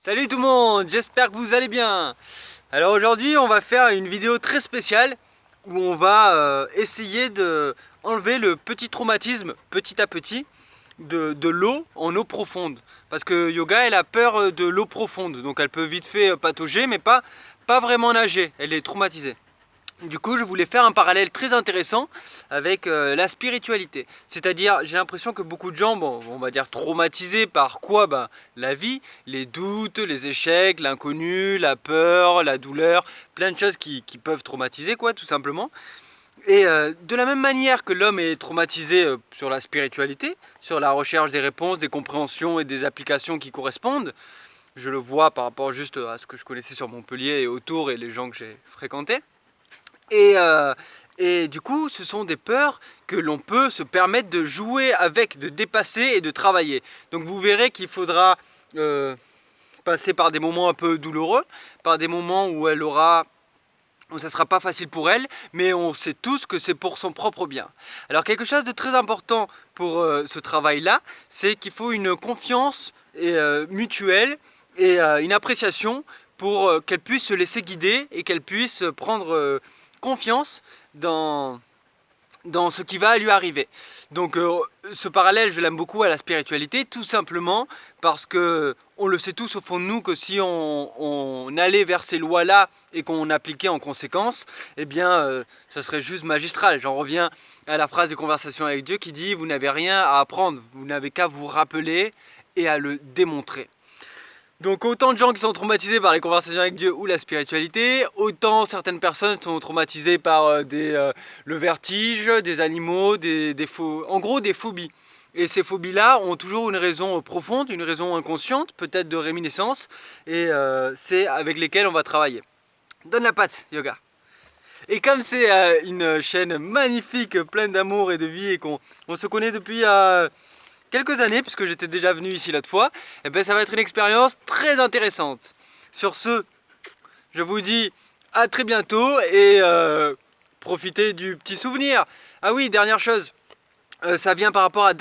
Salut tout le monde, j'espère que vous allez bien. Alors aujourd'hui on va faire une vidéo très spéciale où on va essayer de enlever le petit traumatisme petit à petit de l'eau en eau profonde. Parce que Yoga elle a peur de l'eau profonde, donc elle peut vite fait patauger mais pas vraiment nager, elle est traumatisée. Du coup, je voulais faire un parallèle très intéressant avec la spiritualité. C'est-à-dire, j'ai l'impression que beaucoup de gens, bon, on va dire traumatisés par quoi? La vie, les doutes, les échecs, l'inconnu, la peur, la douleur, plein de choses qui peuvent traumatiser, quoi, tout simplement. Et de la même manière que l'homme est traumatisé sur la spiritualité, sur la recherche des réponses, des compréhensions et des applications qui correspondent, je le vois par rapport juste à ce que je connaissais sur Montpellier et autour et les gens que j'ai fréquentés. Et, euh, et du coup, ce sont des peurs que l'on peut se permettre de jouer avec, de dépasser et de travailler. Donc vous verrez qu'il faudra passer par des moments un peu douloureux, par des moments où ça ne sera pas facile pour elle, mais on sait tous que c'est pour son propre bien. Alors quelque chose de très important pour ce travail-là, c'est qu'il faut une confiance mutuelle et une appréciation pour qu'elle puisse se laisser guider et qu'elle puisse prendre confiance dans ce qui va lui arriver. Donc ce parallèle, je l'aime beaucoup à la spiritualité, tout simplement parce que on le sait tous au fond de nous que si on allait vers ces lois-là et qu'on appliquait en conséquence, eh bien ça serait juste magistral. J'en reviens à la phrase des conversations avec Dieu qui dit « Vous n'avez rien à apprendre, vous n'avez qu'à vous rappeler et à le démontrer ». Donc autant de gens qui sont traumatisés par les conversations avec Dieu ou la spiritualité, autant certaines personnes sont traumatisées par le vertige, des animaux, en gros des phobies. Et ces phobies-là ont toujours une raison profonde, une raison inconsciente, peut-être de réminiscence, et c'est avec lesquelles on va travailler. Donne la patte, Yoga. Et comme c'est une chaîne magnifique, pleine d'amour et de vie, et qu'on se connaît depuis quelques années, puisque j'étais déjà venu ici l'autre fois, et ben ça va être une expérience très intéressante. Sur ce, je vous dis à très bientôt et profitez du petit souvenir. Ah oui, dernière chose, ça vient par rapport à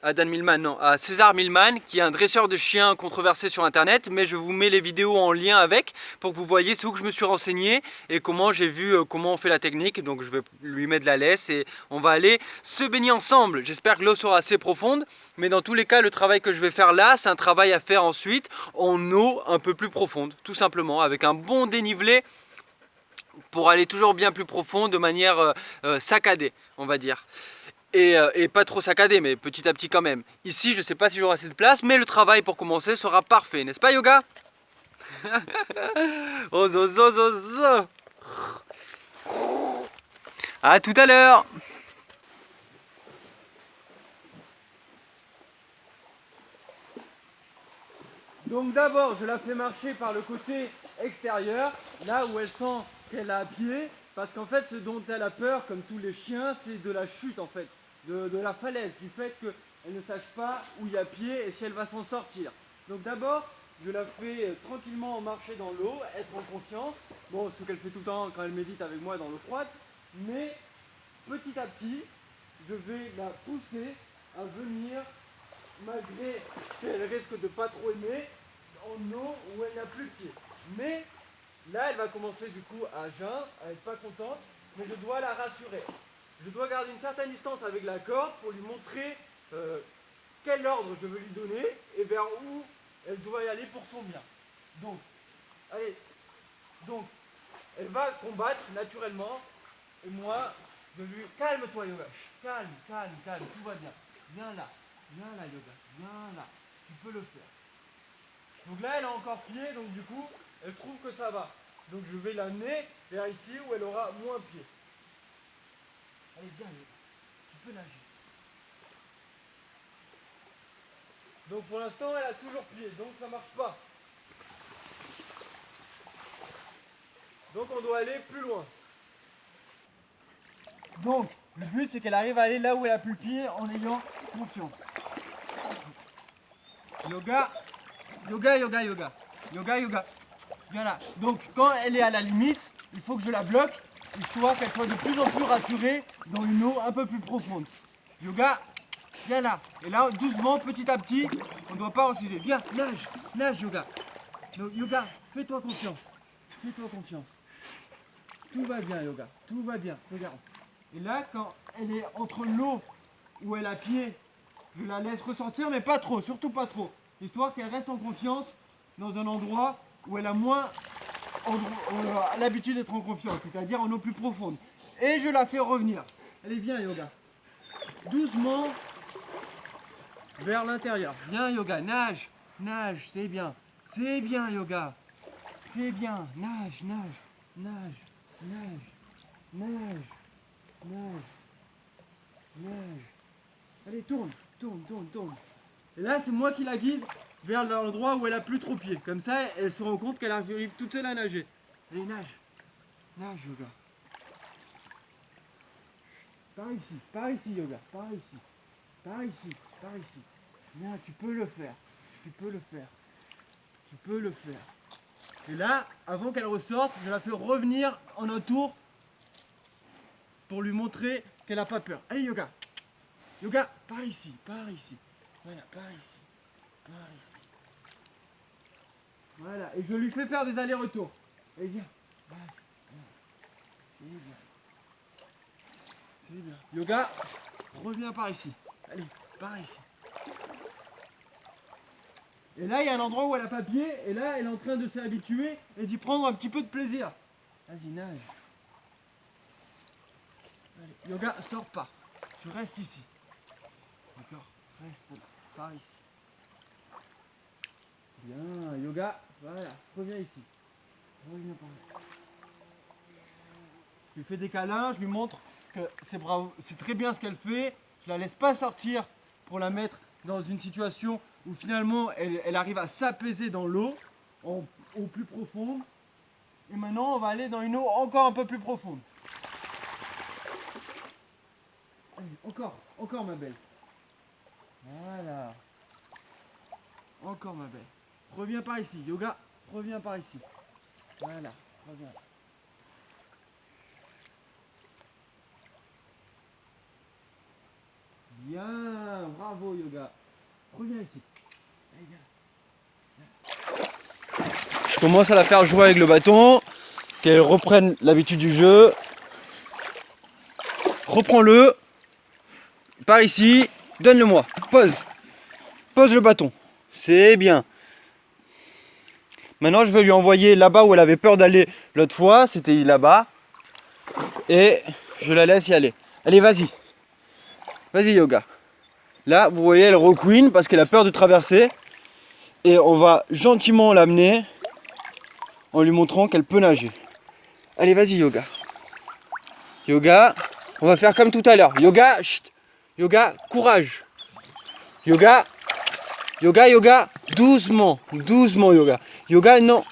à César Millman, qui est un dresseur de chiens controversé sur internet, mais je vous mets les vidéos en lien avec pour que vous voyez où que je me suis renseigné et comment j'ai vu comment on fait la technique. Donc je vais lui mettre de la laisse et on va aller se baigner ensemble. J'espère que l'eau sera assez profonde, mais dans tous les cas le travail que je vais faire là, c'est un travail à faire ensuite en eau un peu plus profonde, tout simplement, avec un bon dénivelé pour aller toujours bien plus profond de manière saccadée, on va dire. Et pas trop saccadé, mais petit à petit quand même. Ici, je sais pas si j'aurai assez de place, mais le travail pour commencer sera parfait, n'est-ce pas, Yoga? Oh, zo, zo, zo, zo. À tout à l'heure. Donc d'abord, je la fais marcher par le côté extérieur, là où elle sent qu'elle a pied, parce qu'en fait, ce dont elle a peur, comme tous les chiens, c'est de la chute en fait. De la falaise, du fait qu'elle ne sache pas où il y a pied et si elle va s'en sortir. Donc d'abord, je la fais tranquillement marcher dans l'eau, être en confiance. Bon, ce qu'elle fait tout le temps quand elle médite avec moi dans l'eau froide. Mais petit à petit, je vais la pousser à venir, malgré qu'elle risque de ne pas trop aimer, en eau où elle n'a plus de pied. Mais là, elle va commencer du coup à jeun, à être pas contente, mais je dois la rassurer. Je dois garder une certaine distance avec la corde pour lui montrer quel ordre je veux lui donner et vers où elle doit y aller pour son bien. Donc, allez, donc, elle va combattre naturellement et moi, je lui... Calme-toi, Yoga. Calme, calme, calme, tout va bien. Viens là, Yoga, viens là. Tu peux le faire. Donc là, elle a encore pied, donc du coup, elle trouve que ça va. Donc je vais l'amener vers ici où elle aura moins pied. Allez, viens, tu peux nager. Donc pour l'instant, elle a toujours pied, donc ça marche pas. Donc on doit aller plus loin. Donc, le but c'est qu'elle arrive à aller là où elle a plus pied en ayant confiance. Yoga, yoga, yoga, yoga. Yoga, yoga. Viens là. Donc quand elle est à la limite, il faut que je la bloque, histoire qu'elle soit de plus en plus rassurée dans une eau un peu plus profonde. Yoga, viens là. Et là, doucement, petit à petit, on ne doit pas refuser. Viens, nage, nage Yoga. Donc, Yoga, fais-toi confiance. Fais-toi confiance. Tout va bien Yoga, tout va bien, regarde. Et là, quand elle est entre l'eau où elle a pied, je la laisse ressortir, mais pas trop, surtout pas trop. Histoire qu'elle reste en confiance dans un endroit où elle a moins l'habitude d'être en confiance, c'est-à-dire en eau plus profonde. Et je la fais revenir. Allez, viens Yoga. Doucement vers l'intérieur. Viens Yoga, nage, nage, c'est bien. C'est bien Yoga. C'est bien. Nage, nage, nage, nage, nage, nage, nage. Allez, tourne, tourne, tourne, tourne. Et là, c'est moi qui la guide vers l'endroit où elle a plus trop pied. Comme ça, elle se rend compte qu'elle arrive toute seule à nager. Allez, nage. Nage, Yoga. Par ici, Yoga. Par ici. Par ici, par ici. Viens, tu peux le faire. Tu peux le faire. Tu peux le faire. Et là, avant qu'elle ressorte, je la fais revenir en un tour pour lui montrer qu'elle n'a pas peur. Allez, Yoga. Yoga, par ici, par ici. Voilà, par ici. Par ici. Voilà, et je lui fais faire des allers-retours. Allez, viens. Voilà. C'est bien. C'est bien. Yoga, reviens par ici. Allez, par ici. Et là, il y a un endroit où elle a pas pied, et là, elle est en train de s'habituer et d'y prendre un petit peu de plaisir. Vas-y, nage. Allez, Yoga, sors pas. Tu restes ici. D'accord, reste là, par ici. Bien, Yoga, voilà, reviens ici. Reviens par là. Je lui fais des câlins, je lui montre que c'est bravo, c'est très bien ce qu'elle fait. Je la laisse pas sortir pour la mettre dans une situation où finalement elle arrive à s'apaiser dans l'eau, au plus profonde. Et maintenant on va aller dans une eau encore un peu plus profonde. Allez, encore ma belle. Voilà. Encore ma belle. Reviens par ici, Yoga, reviens par ici. Voilà, reviens. Bien, bravo Yoga. Reviens ici. Allez, viens. Je commence à la faire jouer avec le bâton, qu'elle reprenne l'habitude du jeu. Reprends-le. Par ici, donne-le-moi. Pose. Pose le bâton. C'est bien. Maintenant, je vais lui envoyer là-bas où elle avait peur d'aller l'autre fois. C'était là-bas. Et je la laisse y aller. Allez, vas-y. Vas-y, Yoga. Là, vous voyez, elle requeen parce qu'elle a peur de traverser. Et on va gentiment l'amener en lui montrant qu'elle peut nager. Allez, vas-y, Yoga. Yoga, on va faire comme tout à l'heure. Yoga, chut. Yoga, courage. Yoga, Yoga, Yoga, doucement, doucement, Yoga. Yoga, non.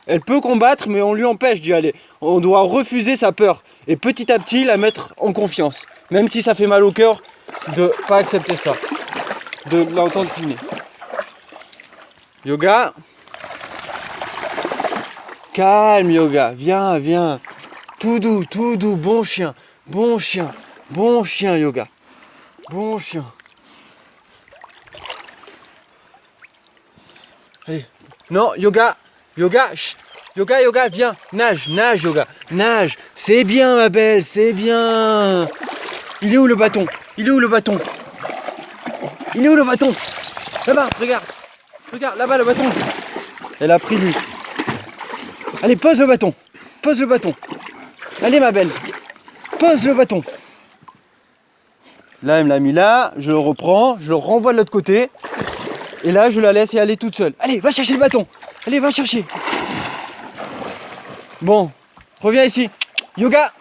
Elle peut combattre, mais on lui empêche d'y aller. On doit refuser sa peur. Et petit à petit, la mettre en confiance. Même si ça fait mal au cœur de ne pas accepter ça. De l'entendre cliner. Yoga. Calme, Yoga. Viens, viens. Tout doux, bon chien. Bon chien. Bon chien, Yoga. Bon chien. Allez. Non, Yoga. Yoga, chut. Yoga, Yoga, viens. Nage, nage, Yoga. Nage. C'est bien, ma belle, c'est bien. Il est où le bâton? Il est où le bâton? Il est où le bâton? Là-bas, regarde. Regarde, là-bas, le bâton. Elle a pris lui. Allez, pose le bâton. Pose le bâton. Allez, ma belle. Pose le bâton. Là, elle me l'a mis là. Je le reprends. Je le renvoie de l'autre côté. Et là, je la laisse y aller toute seule. Allez, va chercher le bâton. Allez, va chercher. Bon, reviens ici. Yoga.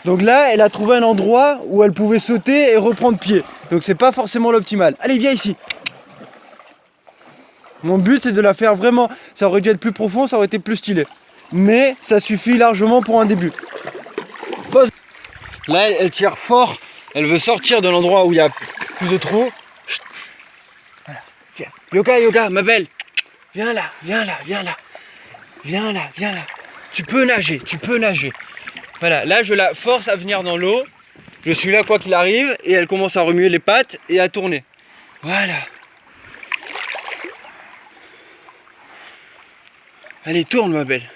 Donc là, elle a trouvé un endroit où elle pouvait sauter et reprendre pied. Donc c'est pas forcément l'optimal. Allez, viens ici. Mon but, c'est de la faire vraiment... Ça aurait dû être plus profond, ça aurait été plus stylé. Mais ça suffit largement pour un début. Pose. Là, elle tire fort. Elle veut sortir de l'endroit où il y a plus de trous. Voilà. Viens. Yoga, Yoga, ma belle. Viens là, viens là, viens là. Viens là, viens là. Tu peux nager, tu peux nager. Voilà, là je la force à venir dans l'eau. Je suis là quoi qu'il arrive et elle commence à remuer les pattes et à tourner. Voilà. Allez, tourne ma belle.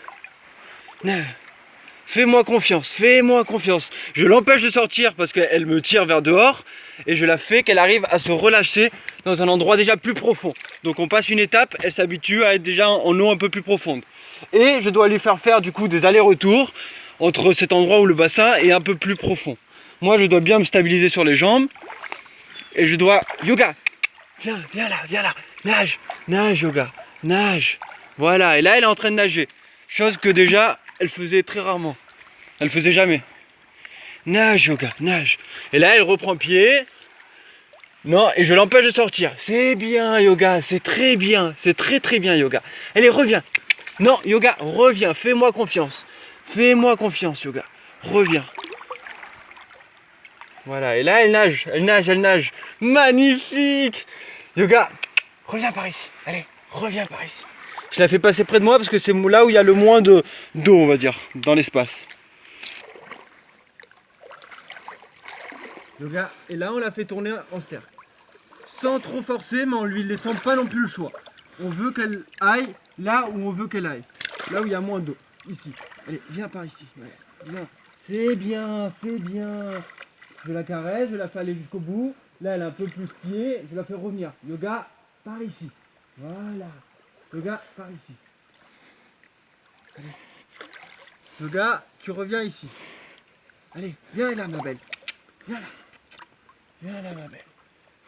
Fais-moi confiance, fais-moi confiance. Je l'empêche de sortir parce qu'elle me tire vers dehors et je la fais qu'elle arrive à se relâcher dans un endroit déjà plus profond. Donc on passe une étape, elle s'habitue à être déjà en eau un peu plus profonde. Et je dois lui faire du coup des allers-retours entre cet endroit où le bassin est un peu plus profond. Moi je dois bien me stabiliser sur les jambes et je dois... Yoga, viens là, nage, Yoga, nage. Voilà, et là elle est en train de nager. Chose que déjà elle faisait très rarement. Elle faisait jamais. Nage Yoga, nage. Et là elle reprend pied. Non, et je l'empêche de sortir. C'est bien Yoga, c'est très bien. C'est très bien Yoga. Allez, reviens. Non Yoga, reviens, fais-moi confiance. Fais-moi confiance Yoga. Reviens. Voilà, et là elle nage. Magnifique. Yoga, reviens par ici. Allez, reviens par ici. Je la fais passer près de moi parce que c'est là où il y a le moins d'eau, on va dire, dans l'espace. Yoga, et là on la fait tourner en cercle. Sans trop forcer, mais en lui laissant pas non plus le choix. On veut qu'elle aille là où on veut qu'elle aille. Là où il y a moins d'eau. Ici. Allez, viens par ici. Ouais, viens. C'est bien, c'est bien. Je la caresse, je la fais aller jusqu'au bout. Là, elle a un peu plus pied. Je la fais revenir. Yoga, par ici. Voilà. Yoga, par ici. Allez. Yoga, tu reviens ici. Allez, viens là, ma belle. Viens là. Viens là, ma belle.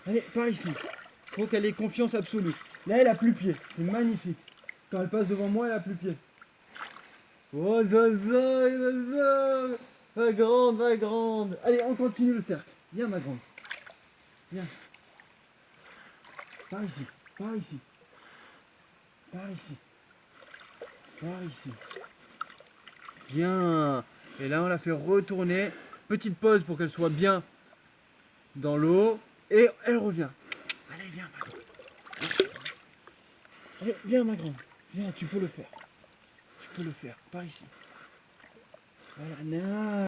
Allez, par ici. Faut qu'elle ait confiance absolue. Là, elle a plus pied. C'est magnifique. Quand elle passe devant moi, elle a plus pied. Oh, Zozo. Va grande, va grande. Allez, on continue le cercle. Viens, ma grande. Viens. Par ici. Par ici. Par ici. Par ici. Bien. Et là, on la fait retourner. Petite pause pour qu'elle soit bien dans l'eau. Et elle revient. Allez, viens, ma grande. Allez, viens, ma grande. Viens, tu peux le faire. Tu peux le faire. Par ici. Voilà.